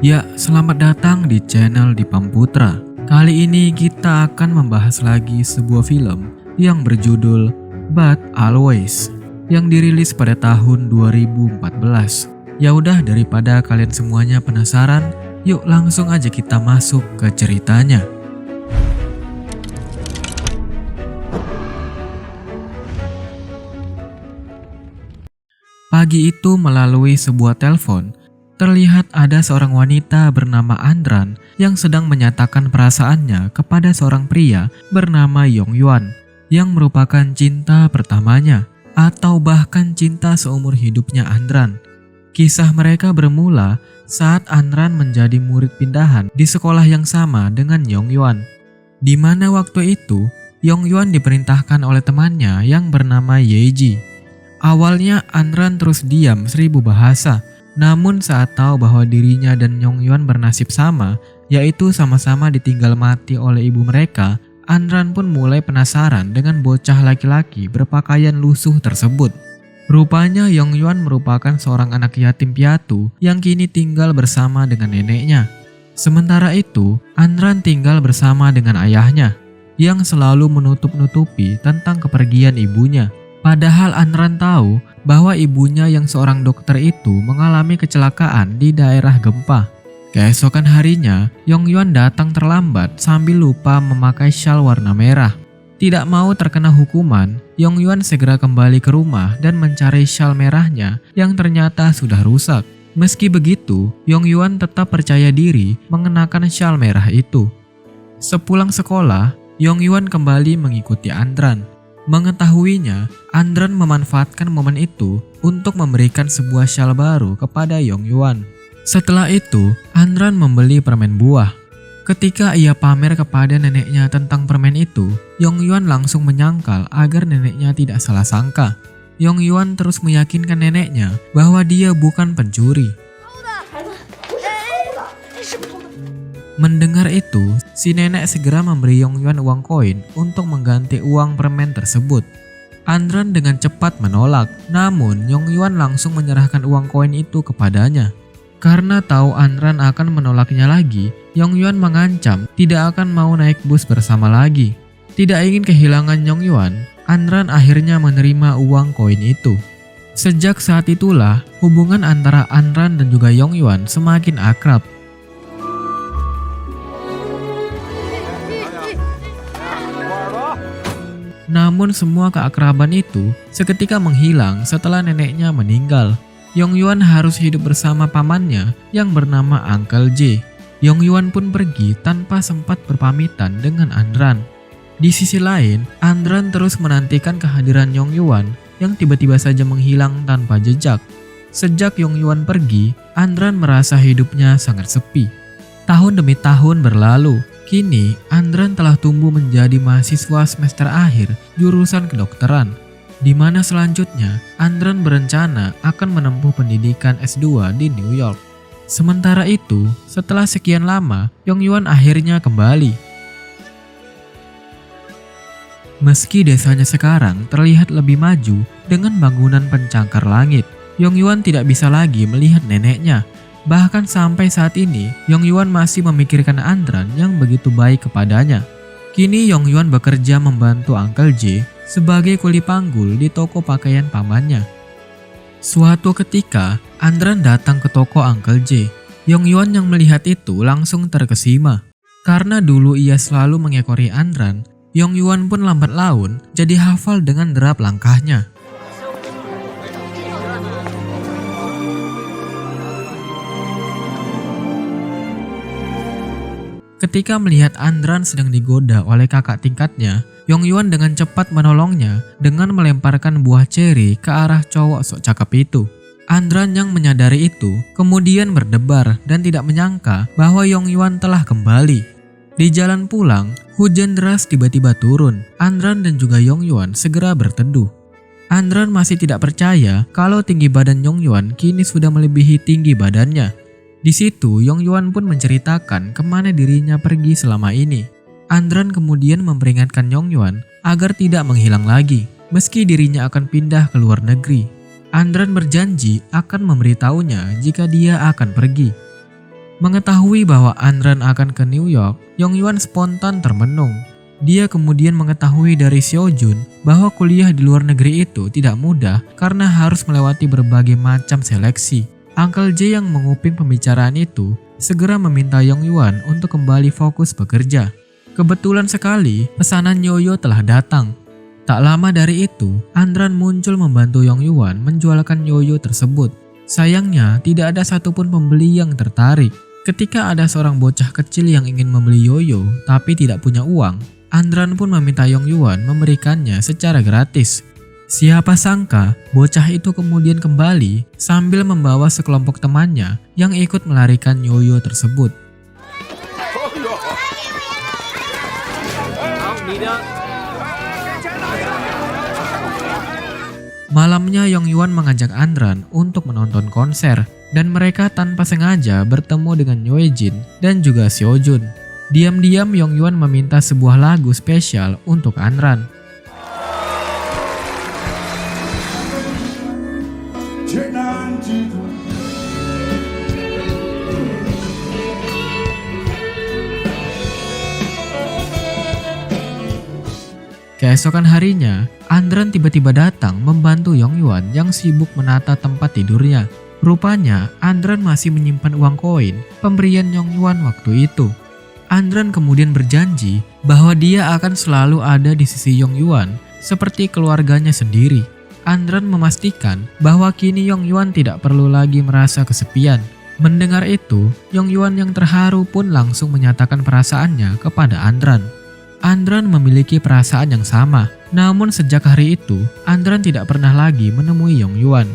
Ya, selamat datang di channel Dipam Putra. Kali ini kita akan membahas lagi sebuah film yang berjudul But Always yang dirilis pada tahun 2014. Ya udah, daripada kalian semuanya penasaran, yuk langsung aja kita masuk ke ceritanya. Pagi itu melalui sebuah telepon, terlihat ada seorang wanita bernama Andran yang sedang menyatakan perasaannya kepada seorang pria bernama Yong Yuan yang merupakan cinta pertamanya atau bahkan cinta seumur hidupnya Andran. Kisah mereka bermula saat Andran menjadi murid pindahan di sekolah yang sama dengan Yong Yuan, di mana waktu itu Yong Yuan diperintahkan oleh temannya yang bernama Yeji. Awalnya Andran terus diam 1000 bahasa. Namun saat tahu bahwa dirinya dan Yong Yuan bernasib sama, yaitu sama-sama ditinggal mati oleh ibu mereka, Andran pun mulai penasaran dengan bocah laki-laki berpakaian lusuh tersebut. Rupanya Yong Yuan merupakan seorang anak yatim piatu yang kini tinggal bersama dengan neneknya. Sementara itu, Andran tinggal bersama dengan ayahnya yang selalu menutup-nutupi tentang kepergian ibunya. Padahal Andran tahu bahwa ibunya yang seorang dokter itu mengalami kecelakaan di daerah gempa. Keesokan harinya, Yong Yuan datang terlambat sambil lupa memakai syal warna merah. Tidak mau terkena hukuman, Yong Yuan segera kembali ke rumah dan mencari syal merahnya yang ternyata sudah rusak. Meski begitu, Yong Yuan tetap percaya diri mengenakan syal merah itu. Sepulang sekolah, Yong Yuan kembali mengikuti Andran. Mengetahuinya, Andran memanfaatkan momen itu untuk memberikan sebuah syal baru kepada Yong Yuan. Setelah itu, Andran membeli permen buah. Ketika ia pamer kepada neneknya tentang permen itu, Yong Yuan langsung menyangkal agar neneknya tidak salah sangka. Yong Yuan terus meyakinkan neneknya bahwa dia bukan pencuri. Mendengar itu, si nenek segera memberi Yong Yuan uang koin untuk mengganti uang permen tersebut. Andran dengan cepat menolak, namun Yong Yuan langsung menyerahkan uang koin itu kepadanya. Karena tahu Andran akan menolaknya lagi, Yong Yuan mengancam tidak akan mau naik bus bersama lagi. Tidak ingin kehilangan Yong Yuan, Andran akhirnya menerima uang koin itu. Sejak saat itulah, hubungan antara Andran dan juga Yong Yuan semakin akrab. Namun semua keakraban itu seketika menghilang setelah neneknya meninggal. Yong Yuan harus hidup bersama pamannya yang bernama Uncle J. Yong Yuan pun pergi tanpa sempat berpamitan dengan Andran. Di sisi lain, Andran terus menantikan kehadiran Yong Yuan yang tiba-tiba saja menghilang tanpa jejak. Sejak Yong Yuan pergi, Andran merasa hidupnya sangat sepi. Tahun demi tahun berlalu. Kini, Andran telah tumbuh menjadi mahasiswa semester akhir jurusan kedokteran, di mana selanjutnya Andran berencana akan menempuh pendidikan S2 di New York. Sementara itu, setelah sekian lama, Yong Yuan akhirnya kembali. Meski desanya sekarang terlihat lebih maju dengan bangunan pencakar langit, Yong Yuan tidak bisa lagi melihat neneknya. Bahkan sampai saat ini, Yong Yuan masih memikirkan Andran yang begitu baik kepadanya. Kini Yong Yuan bekerja membantu Uncle J sebagai kuli panggul di toko pakaian pamannya. Suatu ketika, Andran datang ke toko Uncle J. Yong Yuan yang melihat itu langsung terkesima. Karena dulu ia selalu mengekori Andran, Yong Yuan pun lambat laun jadi hafal dengan derap langkahnya. Ketika melihat Andran sedang digoda oleh kakak tingkatnya, Yong Yuan dengan cepat menolongnya dengan melemparkan buah ceri ke arah cowok sok cakep itu. Andran yang menyadari itu kemudian berdebar dan tidak menyangka bahwa Yong Yuan telah kembali. Di jalan pulang, hujan deras tiba-tiba turun. Andran dan juga Yong Yuan segera berteduh. Andran masih tidak percaya kalau tinggi badan Yong Yuan kini sudah melebihi tinggi badannya. Di situ, Yong Yuan pun menceritakan kemana dirinya pergi selama ini. Andran kemudian memperingatkan Yong Yuan agar tidak menghilang lagi, meski dirinya akan pindah ke luar negeri. Andran berjanji akan memberitahunya jika dia akan pergi. Mengetahui bahwa Andran akan ke New York, Yongyuan spontan termenung. Dia kemudian mengetahui dari Seojun bahwa kuliah di luar negeri itu tidak mudah karena harus melewati berbagai macam seleksi. Uncle J yang menguping pembicaraan itu segera meminta Yongyuan untuk kembali fokus bekerja. Kebetulan sekali pesanan yoyo telah datang. Tak lama dari itu, Andran muncul membantu Yongyuan menjualkan yoyo tersebut. Sayangnya tidak ada satupun pembeli yang tertarik. Ketika ada seorang bocah kecil yang ingin membeli yoyo tapi tidak punya uang, Andran pun meminta Yongyuan memberikannya secara gratis. Siapa sangka bocah itu kemudian kembali sambil membawa sekelompok temannya yang ikut melarikan yoyo tersebut. Malamnya Yongyuan mengajak Andran untuk menonton konser dan mereka tanpa sengaja bertemu dengan Yoejin dan juga Seojun. Diam-diam Yongyuan meminta sebuah lagu spesial untuk Andran. Keesokan harinya, Andran tiba-tiba datang membantu Yongyuan yang sibuk menata tempat tidurnya. Rupanya, Andran masih menyimpan uang koin pemberian Yongyuan waktu itu. Andran kemudian berjanji bahwa dia akan selalu ada di sisi Yongyuan seperti keluarganya sendiri. Andran memastikan bahwa kini Yongyuan tidak perlu lagi merasa kesepian. Mendengar itu, Yongyuan yang terharu pun langsung menyatakan perasaannya kepada Andran. Andran memiliki perasaan yang sama, namun sejak hari itu, Andran tidak pernah lagi menemui Yongyuan.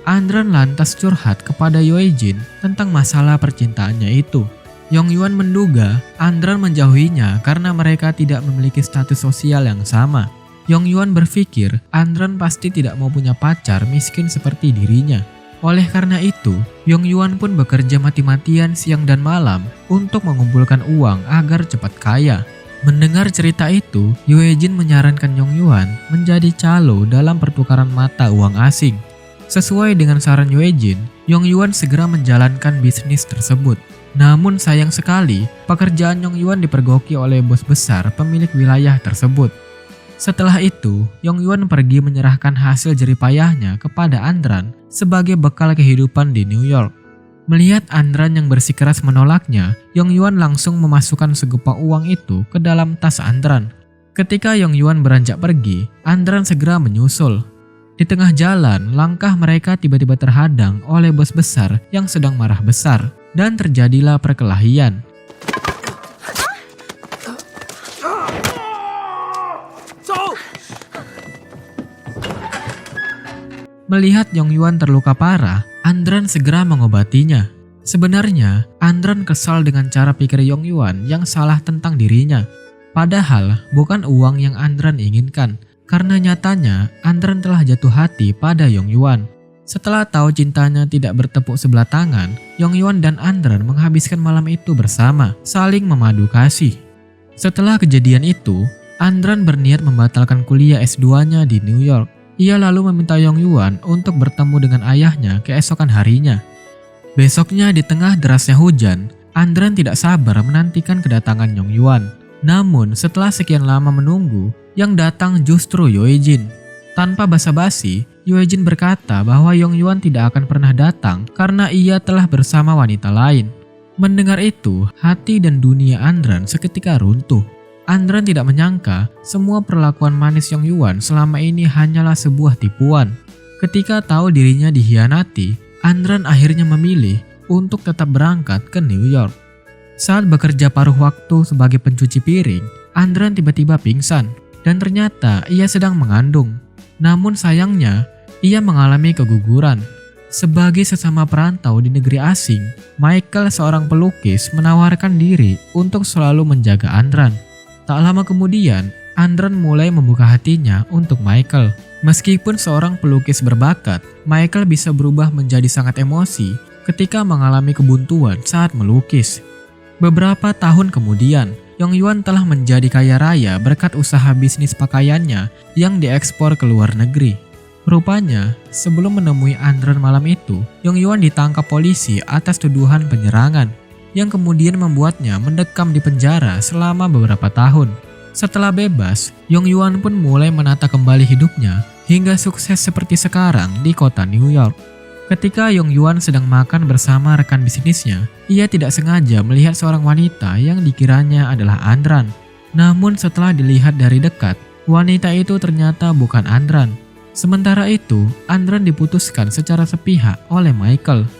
Andran lantas curhat kepada Yoejin tentang masalah percintaannya itu. Yongyuan menduga Andran menjauhinya karena mereka tidak memiliki status sosial yang sama. Yongyuan berpikir Andran pasti tidak mau punya pacar miskin seperti dirinya. Oleh karena itu, Yongyuan pun bekerja mati-matian siang dan malam untuk mengumpulkan uang agar cepat kaya. Mendengar cerita itu, Yoejin menyarankan Yongyuan menjadi calo dalam pertukaran mata uang asing. Sesuai dengan saran Yoejin, Yongyuan segera menjalankan bisnis tersebut. Namun sayang sekali, pekerjaan Yongyuan dipergoki oleh bos besar pemilik wilayah tersebut. Setelah itu, Yongyuan pergi menyerahkan hasil jeripayahnya kepada Andran sebagai bekal kehidupan di New York. Melihat Andran yang bersikeras menolaknya, Yongyuan langsung memasukkan segumpal uang itu ke dalam tas Andran. Ketika Yongyuan beranjak pergi, Andran segera menyusul. Di tengah jalan, langkah mereka tiba-tiba terhadang oleh bos besar yang sedang marah besar, dan terjadilah perkelahian. Melihat Yongyuan terluka parah, Andran segera mengobatinya. Sebenarnya, Andran kesal dengan cara pikir Yongyuan yang salah tentang dirinya. Padahal, bukan uang yang Andran inginkan, karena nyatanya Andran telah jatuh hati pada Yongyuan. Setelah tahu cintanya tidak bertepuk sebelah tangan, Yongyuan dan Andran menghabiskan malam itu bersama, saling memadu kasih. Setelah kejadian itu, Andran berniat membatalkan kuliah S2-nya di New York. Ia lalu meminta Yongyuan untuk bertemu dengan ayahnya keesokan harinya. Besoknya di tengah derasnya hujan, Andran tidak sabar menantikan kedatangan Yongyuan. Namun setelah sekian lama menunggu, yang datang justru Yoejin. Tanpa basa-basi, Yoejin berkata bahwa Yongyuan tidak akan pernah datang karena ia telah bersama wanita lain. Mendengar itu, hati dan dunia Andran seketika runtuh. Andran tidak menyangka semua perlakuan manis Yongyuan selama ini hanyalah sebuah tipuan. Ketika tahu dirinya dihianati, Andran akhirnya memilih untuk tetap berangkat ke New York. Saat bekerja paruh waktu sebagai pencuci piring, Andran tiba-tiba pingsan dan ternyata ia sedang mengandung. Namun sayangnya, ia mengalami keguguran. Sebagai sesama perantau di negeri asing, Michael seorang pelukis menawarkan diri untuk selalu menjaga Andran. Tak lama kemudian, Andran mulai membuka hatinya untuk Michael. Meskipun seorang pelukis berbakat, Michael bisa berubah menjadi sangat emosi ketika mengalami kebuntuan saat melukis. Beberapa tahun kemudian, Yongyuan telah menjadi kaya raya berkat usaha bisnis pakaiannya yang diekspor ke luar negeri. Rupanya, sebelum menemui Andran malam itu, Yongyuan ditangkap polisi atas tuduhan penyerangan. yang kemudian membuatnya mendekam di penjara selama beberapa tahun. Setelah bebas, Yong Yuan pun mulai menata kembali hidupnya hingga sukses seperti sekarang di kota New York. Ketika Yong Yuan sedang makan bersama rekan bisnisnya, ia tidak sengaja melihat seorang wanita yang dikiranya adalah Andran. Namun setelah dilihat dari dekat, wanita itu ternyata bukan Andran. Sementara itu, Andran diputuskan secara sepihak oleh Michael.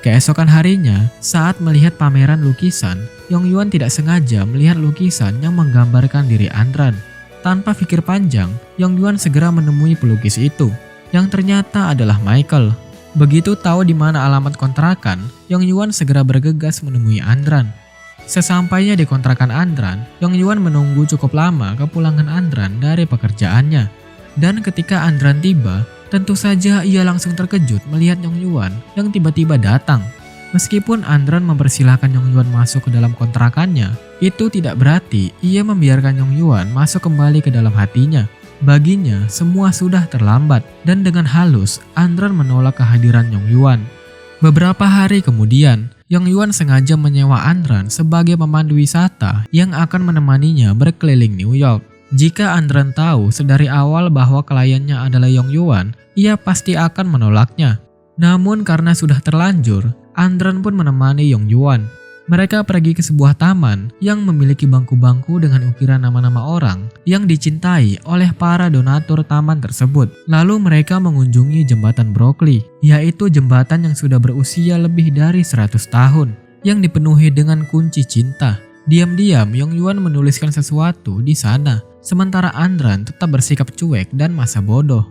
Keesokan harinya, saat melihat pameran lukisan, Yong Yuan tidak sengaja melihat lukisan yang menggambarkan diri Andran. Tanpa pikir panjang, Yong Yuan segera menemui pelukis itu, yang ternyata adalah Michael. Begitu tahu di mana alamat kontrakan, Yong Yuan segera bergegas menemui Andran. Sesampainya di kontrakan Andran, Yong Yuan menunggu cukup lama kepulangan Andran dari pekerjaannya. Dan ketika Andran tiba, tentu saja ia langsung terkejut melihat Yong Yuan yang tiba-tiba datang. Meskipun Andran mempersilahkan Yong Yuan masuk ke dalam kontrakannya, itu tidak berarti ia membiarkan Yong Yuan masuk kembali ke dalam hatinya. Baginya, semua sudah terlambat dan dengan halus, Andran menolak kehadiran Yong Yuan. Beberapa hari kemudian, Yong Yuan sengaja menyewa Andran sebagai pemandu wisata yang akan menemaninya berkeliling New York. Jika Andran tahu sedari awal bahwa kliennya adalah Yong Yuan, ia pasti akan menolaknya. Namun karena sudah terlanjur, Andran pun menemani Yong Yuan. Mereka pergi ke sebuah taman yang memiliki bangku-bangku dengan ukiran nama-nama orang yang dicintai oleh para donatur taman tersebut. Lalu mereka mengunjungi jembatan Broccoli, yaitu jembatan yang sudah berusia lebih dari 100 tahun, yang dipenuhi dengan kunci cinta. Diam-diam Yong Yuan menuliskan sesuatu di sana, sementara Andran tetap bersikap cuek dan masa bodoh.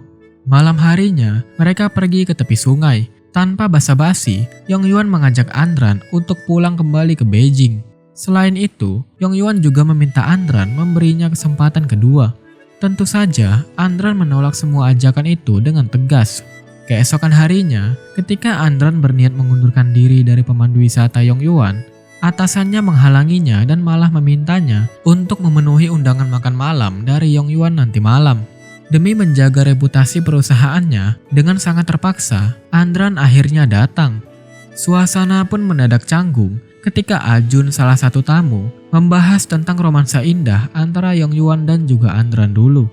Malam harinya, mereka pergi ke tepi sungai. Tanpa basa-basi, Yong Yuan mengajak Andran untuk pulang kembali ke Beijing. Selain itu, Yong Yuan juga meminta Andran memberinya kesempatan kedua. Tentu saja, Andran menolak semua ajakan itu dengan tegas. Keesokan harinya, ketika Andran berniat mengundurkan diri dari pemandu wisata Yong Yuan, atasannya menghalanginya dan malah memintanya untuk memenuhi undangan makan malam dari Yong Yuan nanti malam. Demi menjaga reputasi perusahaannya, dengan sangat terpaksa, Andran akhirnya datang. Suasana pun mendadak canggung ketika Ajun, salah satu tamu, membahas tentang romansa indah antara Yong Yuan dan juga Andran dulu.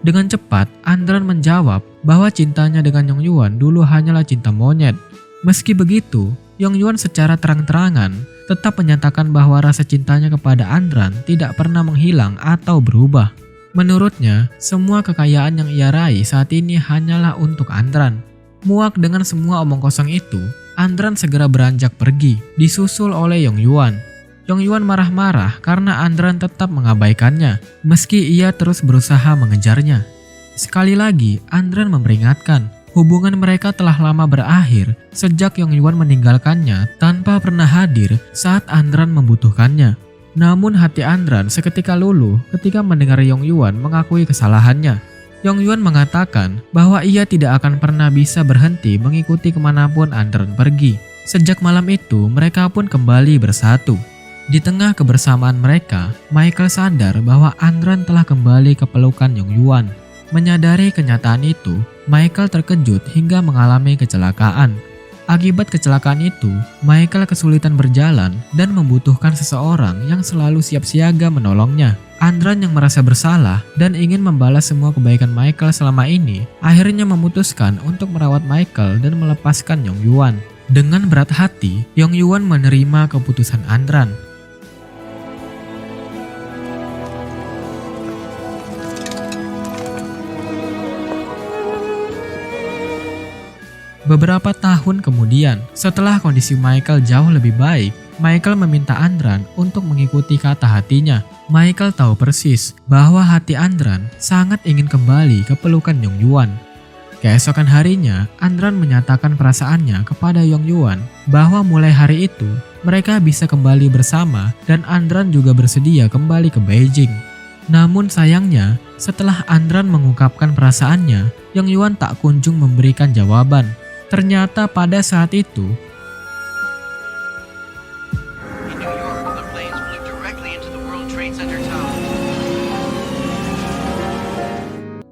Dengan cepat, Andran menjawab bahwa cintanya dengan Yong Yuan dulu hanyalah cinta monyet. Meski begitu, Yong Yuan secara terang-terangan tetap menyatakan bahwa rasa cintanya kepada Andran tidak pernah menghilang atau berubah. Menurutnya, semua kekayaan yang ia raih saat ini hanyalah untuk Andran. Muak dengan semua omong kosong itu, Andran segera beranjak pergi, disusul oleh Yong Yuan. Yong Yuan marah-marah karena Andran tetap mengabaikannya, meski ia terus berusaha mengejarnya. Sekali lagi, Andran memperingatkan, hubungan mereka telah lama berakhir sejak Yong Yuan meninggalkannya tanpa pernah hadir saat Andran membutuhkannya. Namun hati Andran seketika luluh ketika mendengar Yong Yuan mengakui kesalahannya. Yong Yuan mengatakan bahwa ia tidak akan pernah bisa berhenti mengikuti kemanapun Andran pergi. Sejak malam itu, mereka pun kembali bersatu. Di tengah kebersamaan mereka, Michael sadar bahwa Andran telah kembali ke pelukan Yong Yuan. Menyadari kenyataan itu, Michael terkejut hingga mengalami kecelakaan. Akibat kecelakaan itu, Michael kesulitan berjalan dan membutuhkan seseorang yang selalu siap siaga menolongnya. Andran yang merasa bersalah dan ingin membalas semua kebaikan Michael selama ini, akhirnya memutuskan untuk merawat Michael dan melepaskan Yong Yuan. Dengan berat hati, Yong Yuan menerima keputusan Andran. Beberapa tahun kemudian, setelah kondisi Michael jauh lebih baik, Michael meminta Andran untuk mengikuti kata hatinya. Michael tahu persis bahwa hati Andran sangat ingin kembali ke pelukan Yong Yuan. Keesokan harinya, Andran menyatakan perasaannya kepada Yong Yuan bahwa mulai hari itu, mereka bisa kembali bersama dan Andran juga bersedia kembali ke Beijing. Namun sayangnya, setelah Andran mengungkapkan perasaannya, Yong Yuan tak kunjung memberikan jawaban. Ternyata pada saat itu,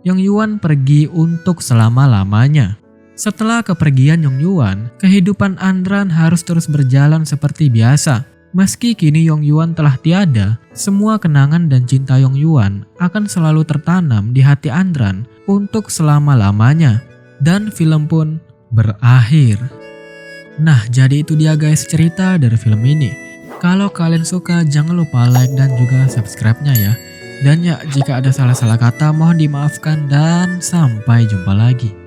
Yong Yuan pergi untuk selama-lamanya. Setelah kepergian Yong Yuan, kehidupan Andran harus terus berjalan seperti biasa. Meski kini Yong Yuan telah tiada, semua kenangan dan cinta Yong Yuan akan selalu tertanam di hati Andran untuk selama-lamanya. Dan film pun berakhir. Nah, jadi itu dia guys cerita dari film ini. Kalau kalian suka jangan lupa like dan juga subscribe-nya ya. Dan ya, jika ada salah-salah kata mohon dimaafkan dan sampai jumpa lagi.